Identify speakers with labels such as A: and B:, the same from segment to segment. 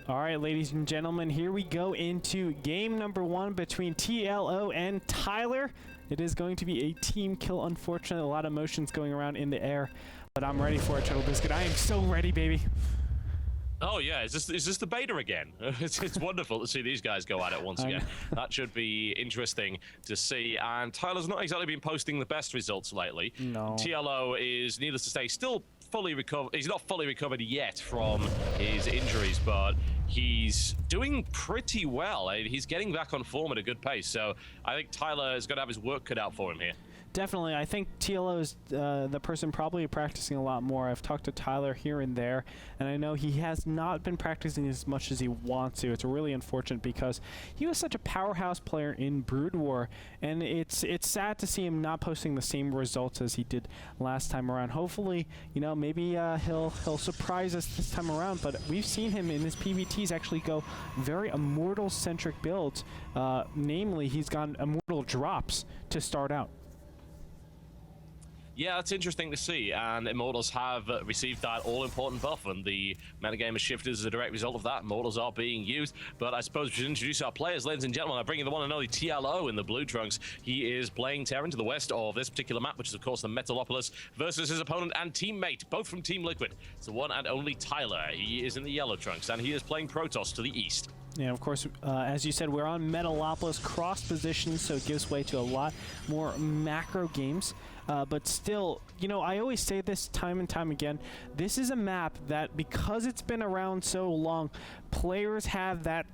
A: All right, ladies and gentlemen, here we go into game number 1 between TLO and Tyler. It is going to be a team kill, unfortunately. A lot of emotions going around in the air, but I'm ready for it, Turtle Biscuit. I am so ready, baby.
B: Oh yeah, is this the beta again? It's wonderful to see these guys go at it once again. That should be interesting to see. And Tyler's not exactly been posting the best results lately.
A: No.
B: TLO is, needless to say, still fully recovered. He's not fully recovered yet from his injuries, but he's doing pretty well. He's getting back on form at a good pace. So I think Tyler is going to have his work cut out for him here.
A: Definitely. I think TLO is the person probably practicing a lot more. I've talked to Tyler here and there, and I know he has not been practicing as much as he wants to. It's really unfortunate because he was such a powerhouse player in Brood War, and it's sad to see him not posting the same results as he did last time around. Hopefully, you know, maybe he'll surprise us this time around, but we've seen him in his PvTs actually go very Immortal-centric builds. Namely, he's gone Immortal drops to start out.
B: Yeah, that's interesting to see, and Immortals have received that all-important buff, and the metagame has shifted as a direct result of that. Immortals are being used, but I suppose we should introduce our players, ladies and gentlemen. I bring you the one and only TLO in the blue trunks. He is playing Terran to the west of this particular map, which is, of course, the Metalopolis, versus his opponent and teammate, both from Team Liquid. It's the one and only Tyler. He is in the yellow trunks, and he is playing Protoss to the east.
A: Yeah, of course, as you said, we're on Metalopolis cross positions, so it gives way to a lot more macro games. But still, you know, I always say this time and time again, this is a map that, because it's been around so long, players have that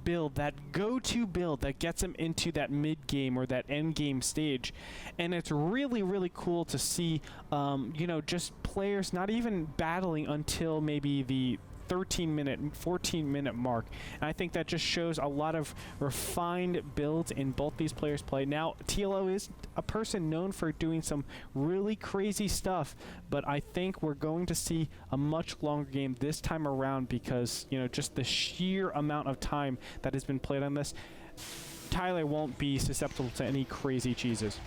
A: build, that go-to build that gets them into that mid-game or that end-game stage. And it's really, really cool to see, you know, just players not even battling until maybe the 13-minute, 14-minute mark. And I think that just shows a lot of refined builds in both these players' play. Now, TLO is a person known for doing some really crazy stuff, but I think we're going to see a much longer game this time around because, you know, just the sheer amount of time that has been played on this, Tyler won't be susceptible to any crazy cheeses.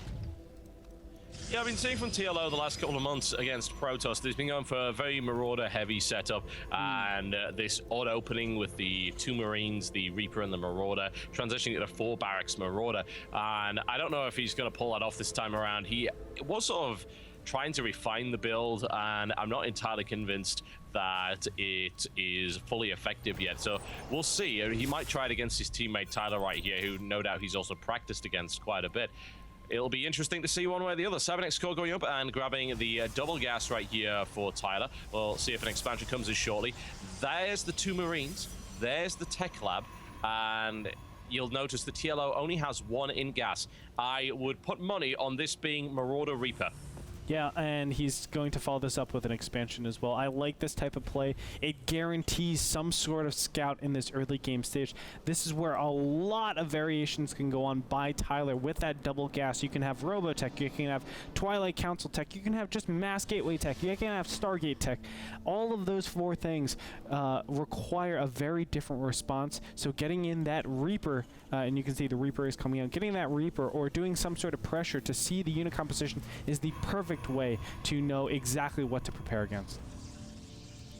B: Yeah, I've been seeing from TLO the last couple of months against Protoss, they've been going for a very Marauder-heavy setup, and this odd opening with the 2 Marines, the Reaper and the Marauder, transitioning to 4 Barracks Marauder, and I don't know if he's going to pull that off this time around. He was sort of trying to refine the build, and I'm not entirely convinced that it is fully effective yet, so we'll see. He might try it against his teammate Tyler right here, who no doubt he's also practiced against quite a bit. It'll be interesting to see one way or the other. 7x score going up and grabbing the double gas right here for Tyler. We'll see if an expansion comes in shortly. There's the 2 Marines. There's the tech lab. And you'll notice the TLO only has 1 in gas. I would put money on this being Marauder Reaper.
A: Yeah, and he's going to follow this up with an expansion as well. I like this type of play. It guarantees some sort of scout in this early game stage. This is where a lot of variations can go on by Tyler with that double gas. You can have Robotech, you can have Twilight Council tech, you can have just Mass Gateway tech, you can have Stargate tech. All of those 4 things require a very different response. So getting in that Reaper, and you can see the Reaper is coming out, getting that Reaper or doing some sort of pressure to see the unit composition is the perfect way to know exactly what to prepare against.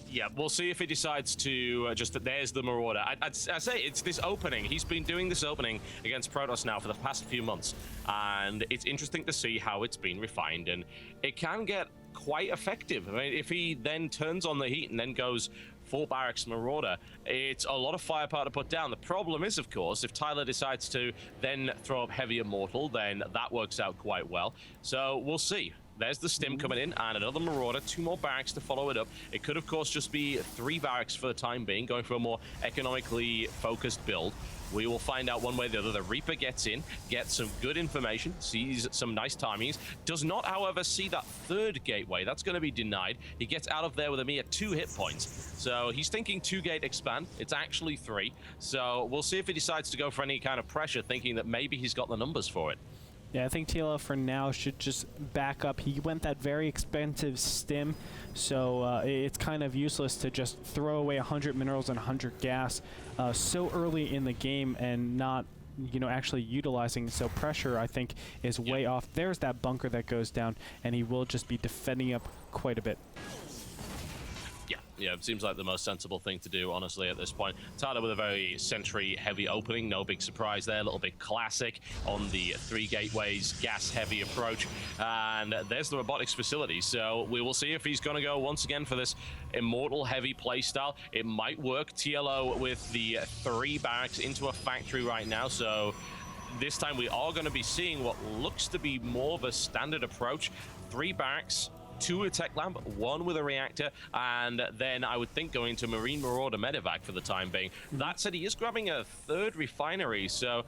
B: Yeah, we'll see if he decides to there's the Marauder. I'd say it's this opening. He's been doing this opening against Protoss now for the past few months, and it's interesting to see how it's been refined, and it can get quite effective. I mean, if he then turns on the heat and then goes 4 Barracks Marauder, it's a lot of firepower to put down. The problem is, of course, if Tyler decides to then throw up Heavy Immortal, then that works out quite well. So we'll see. There's the stim coming in, and another Marauder, 2 more barracks to follow it up. It could, of course, just be 3 barracks for the time being, going for a more economically focused build. We will find out one way or the other. The Reaper gets in, gets some good information, sees some nice timings, does not, however, see that 3rd gateway. That's going to be denied. He gets out of there with a mere 2 hit points. So he's thinking 2-gate expand. It's actually 3. So we'll see if he decides to go for any kind of pressure, thinking that maybe he's got the numbers for it.
A: Yeah, I think TLO for now should just back up. He went that very expensive stim, so it's kind of useless to just throw away 100 minerals and 100 gas so early in the game and not, you know, actually utilizing. So pressure, I think, is way off. There's that bunker that goes down, and he will just be defending up quite a bit.
B: Yeah, it seems like the most sensible thing to do, honestly, at this point. Tyler with a very sentry-heavy opening, no big surprise there, a little bit classic on the 3 gateways, gas-heavy approach, and there's the robotics facility. So we will see if he's going to go once again for this immortal-heavy playstyle. It might work. TLO with the 3 barracks into a factory right now, so this time we are going to be seeing what looks to be more of a standard approach. 3 barracks, 2 attack lamp, 1 with a reactor, and then I would think going to Marine Marauder medevac for the time being. That said, he is grabbing a 3rd refinery, so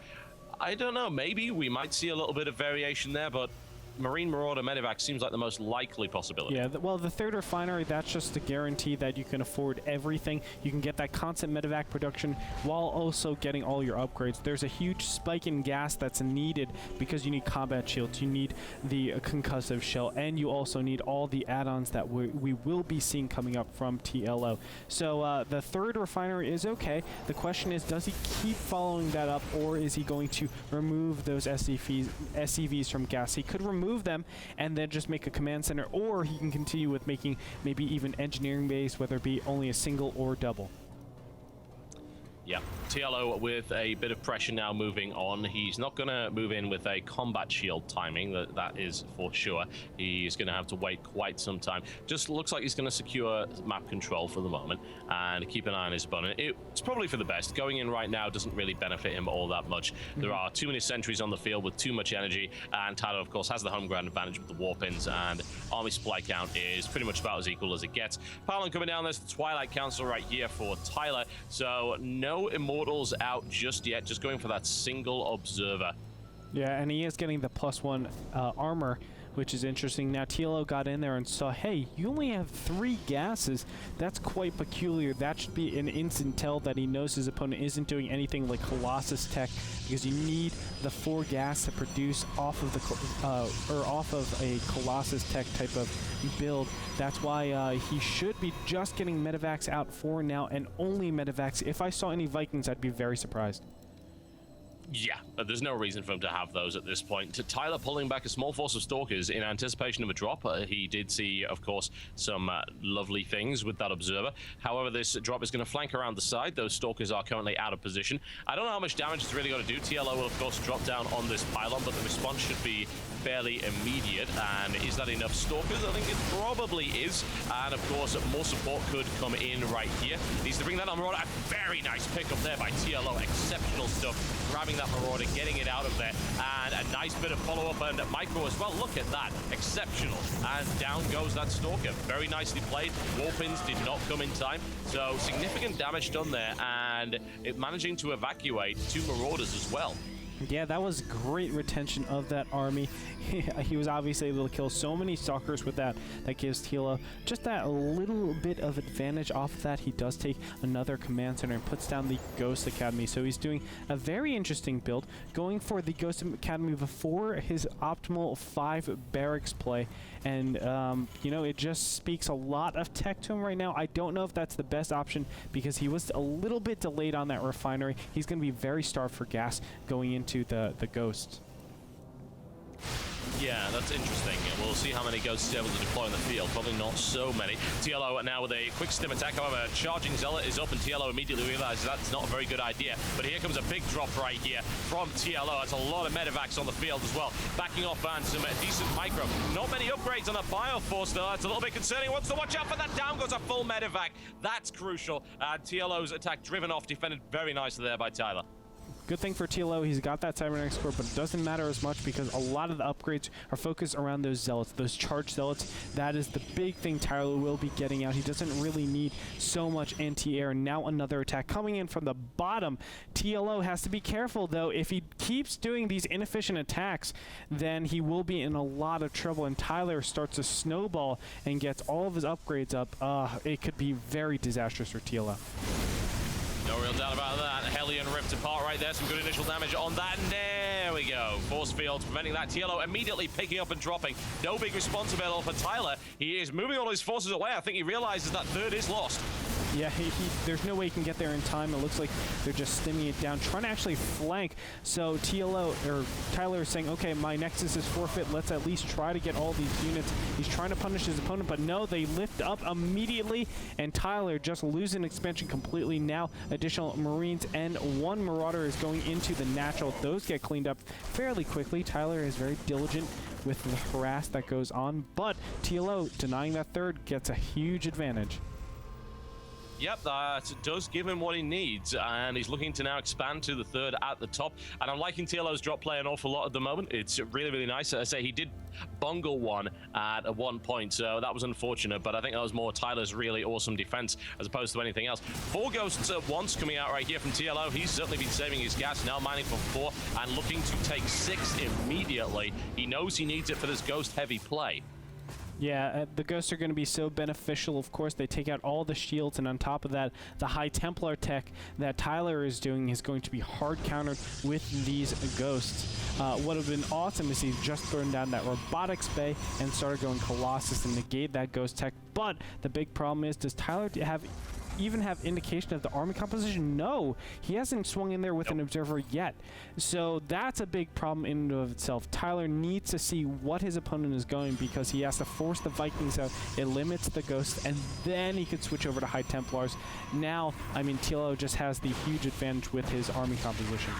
B: I don't know, maybe we might see a little bit of variation there, but Marine Marauder medevac seems like the most likely possibility.
A: Yeah, well, the 3rd refinery, that's just a guarantee that you can afford everything. You can get that constant medevac production while also getting all your upgrades. There's a huge spike in gas that's needed because you need combat shields, you need the concussive shell, and you also need all the add-ons that we will be seeing coming up from TLO. So the 3rd refinery is okay. The question is, does he keep following that up, or is he going to remove those SCVs from gas? He could remove them and then just make a command center, or he can continue with making maybe even engineering base, whether it be only a single or double.
B: Yeah, TLO with a bit of pressure now moving on. He's not going to move in with a combat shield timing, that is for sure. He's going to have to wait quite some time. Just looks like he's going to secure map control for the moment and keep an eye on his opponent. It's probably for the best. Going in right now doesn't really benefit him all that much. There are too many sentries on the field with too much energy, and Tyler, of course, has the home ground advantage with the warpins, and army supply count is pretty much about as equal as it gets. Paladin coming down, there's the Twilight Council right here for Tyler, so no Immortals out just yet, just going for that single observer.
A: Yeah, and he is getting the +1 armor, which is interesting. Now TLO got in there and saw, hey, you only have 3 gases. That's quite peculiar. That should be an instant tell that he knows his opponent isn't doing anything like Colossus tech, because you need the 4 gas to produce off of the off of a Colossus tech type of build. That's why he should be just getting medevacs out for now, and only medevacs. If I saw any Vikings, I'd be very surprised.
B: Yeah, there's no reason for him to have those at this point. Tyler pulling back a small force of Stalkers in anticipation of a drop. He did see, of course, some lovely things with that Observer. However, this drop is going to flank around the side. Those Stalkers are currently out of position. I don't know how much damage it's really going to do. TLO will, of course, drop down on this pylon, but the response should be fairly immediate. And is that enough Stalkers? I think it probably is. And, of course, more support could come in right here. Needs to bring that on Marauder. A very nice pickup there by TLO. Exceptional stuff. Grabbing that Marauder, getting it out of there, and a nice bit of follow-up and micro as well. Look at that. Exceptional. And down goes that Stalker. Very nicely played. Warpins did not come in time, so significant damage done there, and it managing to evacuate 2 Marauders as well.
A: Yeah, that was great retention of that army. He was obviously able to kill so many Stalkers with that. That gives TLO just that little bit of advantage off of that. He does take another command center and puts down the Ghost Academy. So he's doing a very interesting build, going for the Ghost Academy before his optimal 5 barracks play. And, you know, it just speaks a lot of tech to him right now. I don't know if that's the best option because he was a little bit delayed on that refinery. He's going to be very starved for gas going into the Ghosts.
B: Yeah, that's interesting. We'll see how many Ghosts he's able to deploy in the field. Probably not so many. TLO now with a quick stim attack. However, charging Zealot is up, and TLO immediately realizes that's not a very good idea. But here comes a big drop right here from TLO. That's a lot of medevacs on the field as well. Backing off and some decent micro. Not many upgrades on the Bioforce, though. That's a little bit concerning. Wants to watch out for that. Down goes a full medevac. That's crucial. TLO's attack driven off, defended very nicely there by Tyler.
A: Good thing for TLO, he's got that cybernetics core, but it doesn't matter as much because a lot of the upgrades are focused around those Zealots, those charged Zealots. That is the big thing Tyler will be getting out. He doesn't really need so much anti-air. Now another attack coming in from the bottom. TLO has to be careful, though. If he keeps doing these inefficient attacks, then he will be in a lot of trouble, and Tyler starts to snowball and gets all of his upgrades up. It could be very disastrous for TLO.
B: No real doubt about that. Hellion ripped apart right there. Some good initial damage on that. And there we go. Force field preventing that. TLO immediately picking up and dropping. No big response available for Tyler. He is moving all his forces away. I think he realizes that 3rd is lost.
A: Yeah, there's no way he can get there in time. It looks like they're just stimming it down, trying to actually flank. So TLO, or Tyler is saying, okay, my Nexus is forfeit. Let's at least try to get all these units. He's trying to punish his opponent, but no, they lift up immediately, and Tyler just losing expansion completely. Now additional Marines and one Marauder is going into the natural. Those get cleaned up fairly quickly. Tyler is very diligent with the harass that goes on, but TLO denying that third gets a huge advantage.
B: Yep, that does give him what he needs, and he's looking to now expand to the third at the top. And I'm liking TLO's drop play an awful lot at the moment. It's really, really nice. I say he did bungle one at one point, so that was unfortunate, but I think that was more Tyler's really awesome defense as opposed to anything else. 4 ghosts at once coming out right here from TLO. He's certainly been saving his gas, now mining for 4 and looking to take 6 immediately. He knows he needs it for this ghost-heavy play.
A: Yeah, the ghosts are going to be so beneficial. Of course, they take out all the shields, and on top of that, the High Templar tech that Tyler is doing is going to be hard countered with these ghosts. What would have been awesome is he's just thrown down that robotics bay and started going Colossus and negate that ghost tech. But the big problem is, does Tyler even have indication of the army composition? No, he hasn't swung in there with an observer yet. So that's a big problem in and of itself. Tyler needs to see what his opponent is going, because he has to force the Vikings out. It limits the ghosts, and then he could switch over to High Templars. Now, I mean, TLO just has the huge advantage with his army composition.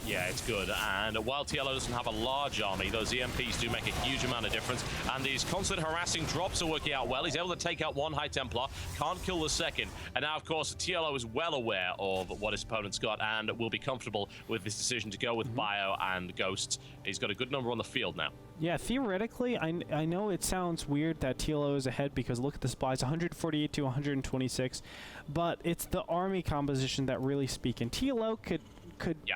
B: Yeah, it's good. And while TLO doesn't have a large army, those EMPs do make a huge amount of difference. And these constant harassing drops are working out well. He's able to take out one High Templar, can't kill the second. And now, of course, TLO is well aware of what his opponent's got and will be comfortable with this decision to go with Bio and Ghosts. He's got a good number on the field now.
A: Yeah, theoretically, I know it sounds weird that TLO is ahead, because look at the supplies, 148 to 126. But it's the army composition that really speak. And TLO could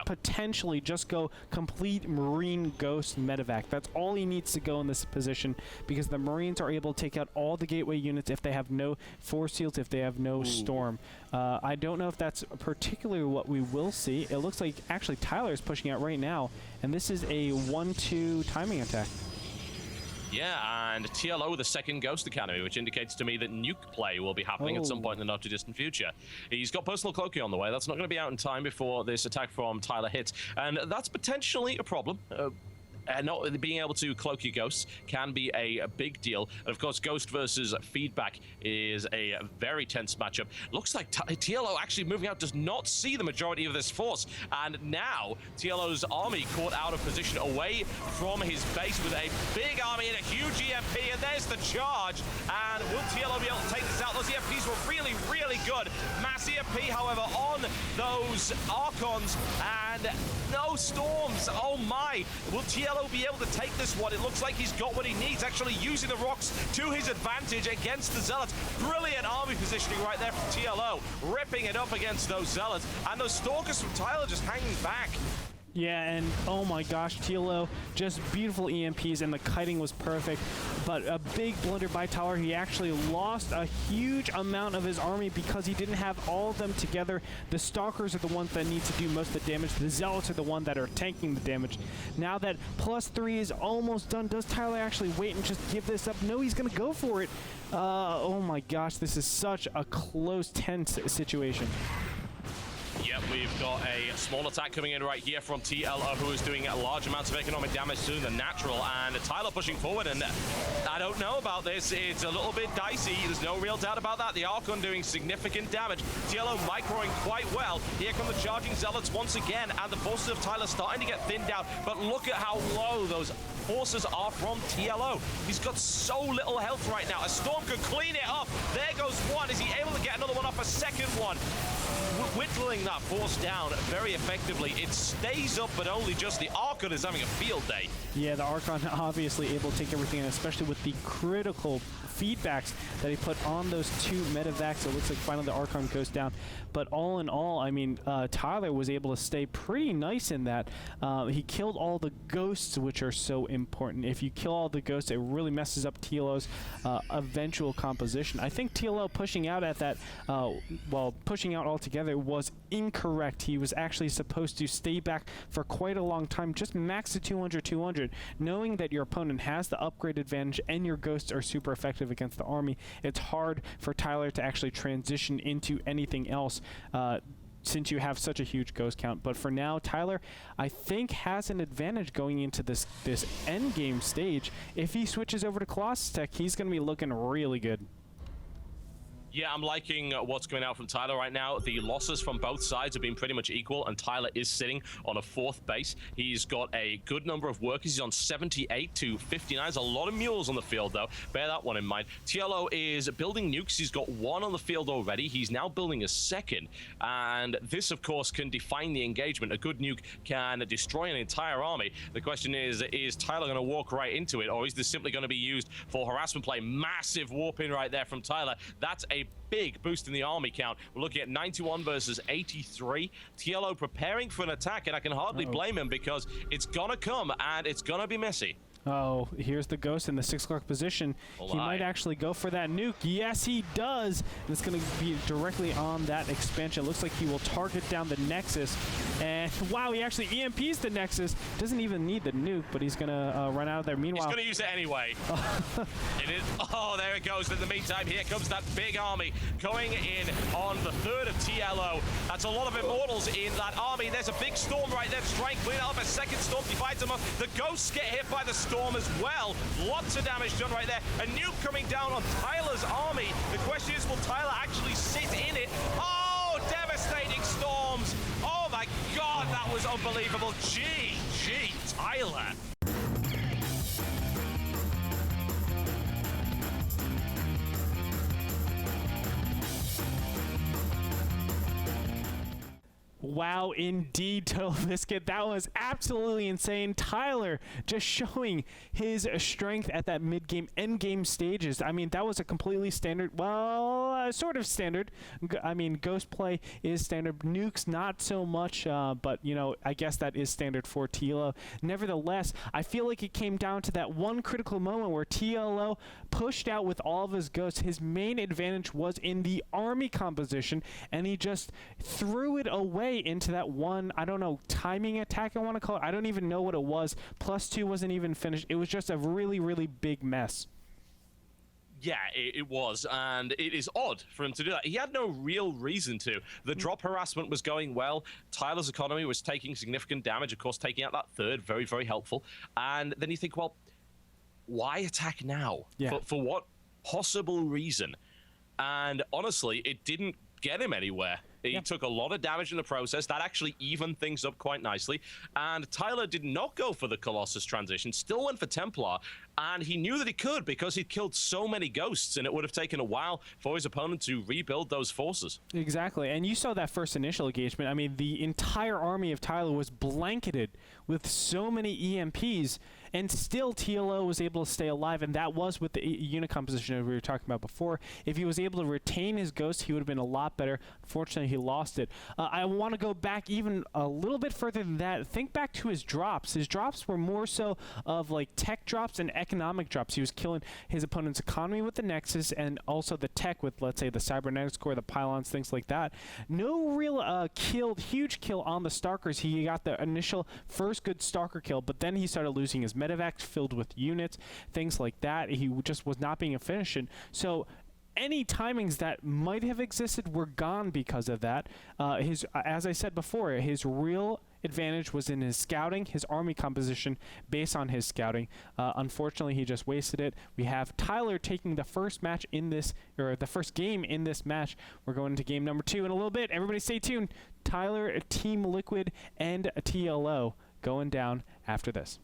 A: potentially just go complete Marine Ghost Medevac. That's all he needs to go in this position, because the Marines are able to take out all the gateway units if they have no force shields, if they have no storm. I don't know if that's particularly what we will see. It looks like actually Tyler is pushing out right now, and this is a 1-2 timing attack.
B: Yeah, and TLO, the second Ghost Academy, which indicates to me that nuke play will be happening at some point in the not-too-distant future. He's got personal cloaking on the way. That's not going to be out in time before this attack from Tyler hits, and that's potentially a problem. Not being able to cloak your ghosts can be a big deal. And of course, Ghost versus Feedback is a very tense matchup. Looks like TLO actually moving out does not see the majority of this force. And now TLO's army caught out of position away from his base with a big army and a huge EMP. And there's the charge. And will TLO be able to take this out? Those EMPs were really, really good. Mass EMP, however, on those Archons, and no storms. Oh my. Will TLO be able to take this one? It looks like he's got what he needs, actually using the rocks to his advantage against the Zealots. Brilliant army positioning right there from TLO, ripping it up against those Zealots, and those Stalkers from Tyler just hanging back.
A: Yeah, and oh my gosh, TLO, just beautiful EMPs, and the kiting was perfect. But a big blunder by Tyler. He actually lost a huge amount of his army because he didn't have all of them together. The Stalkers are the ones that need to do most of the damage. The Zealots are the ones that are tanking the damage. Now that +3 is almost done, does Tyler actually wait and just give this up? No, he's going to go for it. Oh my gosh, this is such a close, tense situation.
B: Yep, we've got a small attack coming in right here from TLO, who is doing large amounts of economic damage to the natural, and Tyler pushing forward, and I don't know about this. It's a little bit dicey. There's no real doubt about that. The Archon doing significant damage. TLO microing quite well. Here come the charging Zealots once again, and the forces of Tyler starting to get thinned out, but look at how low those forces are from TLO. He's got so little health right now. A storm could clean it up. There goes one. Is he able to get another one off? A second one. Whittling that force down very effectively. It stays up, but only just. The Archon is having a field day.
A: Yeah, the Archon obviously able to take everything, and especially with the critical feedbacks that he put on those 2 medevacs. It looks like finally the Archon goes down. But all in all, I mean, Tyler was able to stay pretty nice in that. He killed all the ghosts, which are so important. If you kill all the ghosts, it really messes up TLO's eventual composition. I think TLO pushing out at that, pushing out altogether was incorrect. correct. He was actually supposed to stay back for quite a long time, just max to 200, knowing that your opponent has the upgrade advantage and your ghosts are super effective against the army. It's hard for Tyler to actually transition into anything else since you have such a huge ghost count. But for now, Tyler, I think, has an advantage going into this end game stage. If he switches over to Colossus Tech, he's going to be looking really good.
B: Yeah, I'm liking what's going out from Tyler right now. The losses from both sides have been pretty much equal, and Tyler is sitting on a 4th base. He's got a good number of workers. He's on 78 to 59. There's a lot of mules on the field, though. Bear that one in mind. TLO is building nukes. He's got 1 on the field already. He's now building a 2nd, and this, of course, can define the engagement. A good nuke can destroy an entire army. The question is Tyler going to walk right into it, or is this simply going to be used for harassment play? Massive warp in right there from Tyler. That's a big boost in the army count. We're looking at 91 versus 83. TLO preparing for an attack, and I can hardly blame him because it's gonna come and it's gonna be messy.
A: Oh, here's the ghost in the 6 o'clock position. He might actually go for that nuke. Yes, he does. And it's going to be directly on that expansion. Looks like he will target down the Nexus. And wow, he actually EMPs the Nexus. Doesn't even need the nuke, but he's going to run out of there. Meanwhile,
B: he's going to use it anyway. It is. Oh, there it goes. In the meantime, here comes that big army going in on the 3rd of TLO. That's a lot of immortals in that army. There's a big storm right there to try and clean up. A 2nd storm divides them up. The ghosts get hit by the storm as well. Lots of damage done right there. A nuke coming down on Tyler's army. The question is, will Tyler actually sit in it? Oh, devastating storms. Oh my God, that was unbelievable. GG, Tyler.
A: Wow, indeed, Total Biscuit. That was absolutely insane. Tyler just showing his strength at that mid-game, end-game stages. I mean, that was a completely standard, well, sort of standard. I mean, Ghost play is standard. Nukes, not so much, but, you know, I guess that is standard for TLO. Nevertheless, I feel like it came down to that one critical moment where TLO pushed out with all of his ghosts. His main advantage was in the army composition, and he just threw it away into that one, I don't know, timing attack I want to call it. I don't even know what it was. +2 wasn't even finished. It was just a really, really big mess.
B: Yeah, it was, and it is odd for him to do that. He had no real reason to. The drop harassment was going well. Tyler's economy was taking significant damage, of course, taking out that 3rd, very, very helpful. And then you think, well, why attack now?
A: Yeah.
B: For what possible reason? And honestly, it didn't get him anywhere. He took a lot of damage in the process. That actually evened things up quite nicely. And Tyler did not go for the Colossus transition, still went for Templar. And he knew that he could because he'd killed so many ghosts, and it would have taken a while for his opponent to rebuild those forces.
A: Exactly. And you saw that first initial engagement. I mean, the entire army of Tyler was blanketed with so many EMPs, and still TLO was able to stay alive, and that was with the unit composition that we were talking about before. If he was able to retain his ghost, he would have been a lot better. Unfortunately, he lost it. I want to go back even a little bit further than that. Think back to his drops. His drops were more so of like tech drops and economic drops. He was killing his opponent's economy with the Nexus and also the tech with, let's say, the cybernetics core, the pylons, things like that. No real huge kill on the Stalkers. He got the initial first good Stalker kill, but then he started losing his medevac filled with units, things like that. He just was not being efficient. So any timings that might have existed were gone because of that. As I said before, his real advantage was in his scouting, his army composition based on his scouting. Unfortunately, he just wasted it. We have Tyler taking the first match in this, or the first game in this match. We're going into game number 2 in a little bit. Everybody stay tuned. Tyler, Team Liquid, and TLO going down after this.